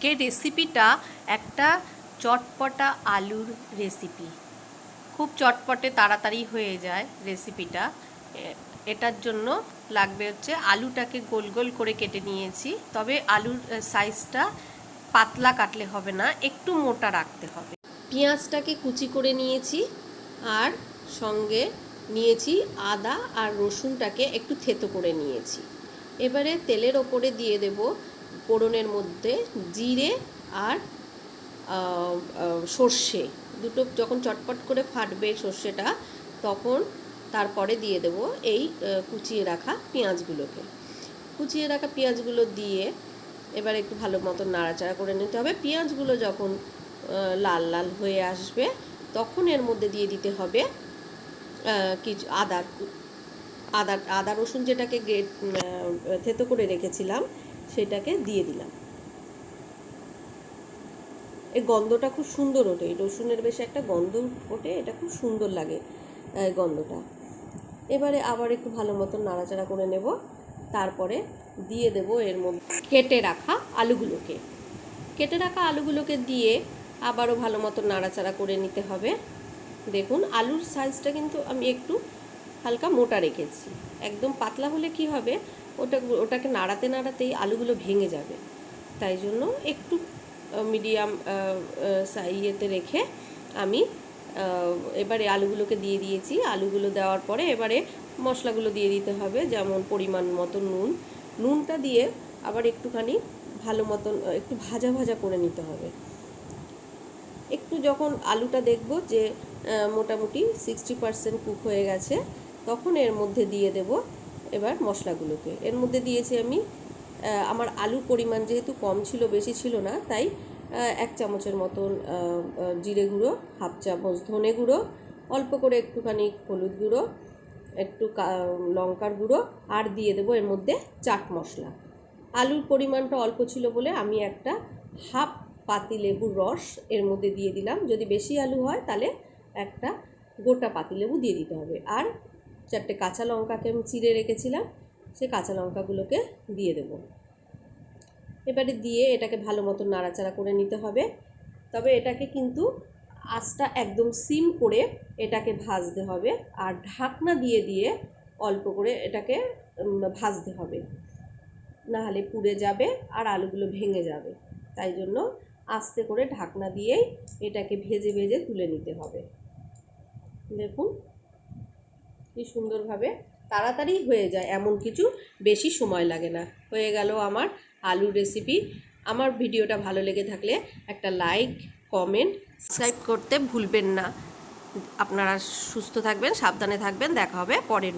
আজকের রেসিপিটা একটা চটপটা আলুর রেসিপি। খুব চটপটে তাড়াতাড়ি হয়ে যায় রেসিপিটা। এটার জন্য লাগবে হচ্ছে আলুটাকে গোল গোল করে কেটে নিয়েছি, তবে আলুর সাইজটা পাতলা কাটলে হবে না, একটু মোটা রাখতে হবে। পেঁয়াজটাকে কুচি করে নিয়েছি আর সঙ্গে নিয়েছি আদা আর রসুনটাকে একটু থেতো করে নিয়েছি। এবারে তেলের ওপরে দিয়ে দেব ফোড়নের মধ্যে জিরে আর সর্ষে দুটো। যখন চটপট করে ফাটবে সর্ষেটা, তখন তারপরে দিয়ে দেব এই কুচিয়ে রাখা পেঁয়াজগুলো দিয়ে এবার একটু ভালো মতো নাড়াচাড়া করে নিতে হবে। পেঁয়াজগুলো যখন লাল লাল হয়ে আসবে তখন এর মধ্যে দিয়ে দিতে হবে কিছু আদা রসুন যেটাকে থেতো করে রেখেছিলাম সেটাকে দিয়ে দিলাম। এই গন্ধটা খুব সুন্দর ওঠে, এই রসুনের বেশ একটা গন্ধ ওঠে, এটা খুব সুন্দর লাগে গন্ধটা। এবারে আবার একটু ভালো মতো নাড়াচাড়া করে নেব। তারপরে দিয়ে দেব এর মধ্যে কেটে রাখা আলুগুলোকে দিয়ে আবারও ভালো মতো নাড়াচাড়া করে নিতে হবে। দেখুন আলুর সাইজটা কিন্তু আমি একটু হালকা মোটা রেখেছি। একদম পাতলা হলে কি হবে, ওটাকে নাড়াতেই আলুগুলো ভেঙে যাবে। তাই জন্য একটু মিডিয়াম ইয়েতে রেখে আমি এবারে আলুগুলোকে দিয়ে দিয়েছি। আলুগুলো দেওয়ার পরে এবারে মশলাগুলো দিয়ে দিতে হবে, যেমন পরিমাণ মতো নুনটা দিয়ে আবার একটুখানি ভালো মতন একটু ভাজা ভাজা করে নিতে হবে। একটু যখন আলুটা দেখব যে মোটামুটি 60% কুক হয়ে গেছে, তখন এর মধ্যে দিয়ে দেব এবার মশলাগুলোকে। এর মধ্যে দিয়েছি আমি, আমার আলুর পরিমাণ যেহেতু কম ছিল, বেশি ছিল না, তাই 1 চামচের মতন জিরে গুঁড়ো, 1/2 চামচ ধনে গুঁড়ো, অল্প করে একটুখানি হলুদ গুঁড়ো, একটু লঙ্কার গুঁড়ো, আর দিয়ে দেবো এর মধ্যে চাট মশলা। আলুর পরিমাণটা অল্প ছিল বলে আমি একটা 1/2 পাতিলেবুর রস এর মধ্যে দিয়ে দিলাম। যদি বেশি আলু হয় তাহলে একটা গোটা পাতিলেবু দিয়ে দিতে হবে। আর 4টে কাঁচা লঙ্কাকে আমি চিড়ে রেখেছিলাম, সেই কাঁচা লঙ্কাগুলোকে দিয়ে দেব। এবারে দিয়ে এটাকে ভালো মতো নাড়াচাড়া করে নিতে হবে। তবে এটাকে কিন্তু আঁচটা একদম সিম করে এটাকে ভাজতে হবে, আর ঢাকনা দিয়ে অল্প করে এটাকে ভাজতে হবে, নাহলে পুড়ে যাবে আর আলুগুলো ভেঙে যাবে। তাই জন্য আস্তে করে ঢাকনা দিয়েই এটাকে ভেজে তুলে নিতে হবে। দেখুন কি সুন্দরভাবে তাড়াতাড়ি হয়ে যায়, এমন কিছু বেশি সময় লাগে না। হয়ে গেল আমার আলুর রেসিপি। আমার ভিডিওটা ভালো লেগে থাকলে একটা লাইক, কমেন্ট, সাবস্ক্রাইব করতে ভুলবেন না। আপনারা সুস্থ থাকবেন, সাবধানে থাকবেন। দেখা হবে পরের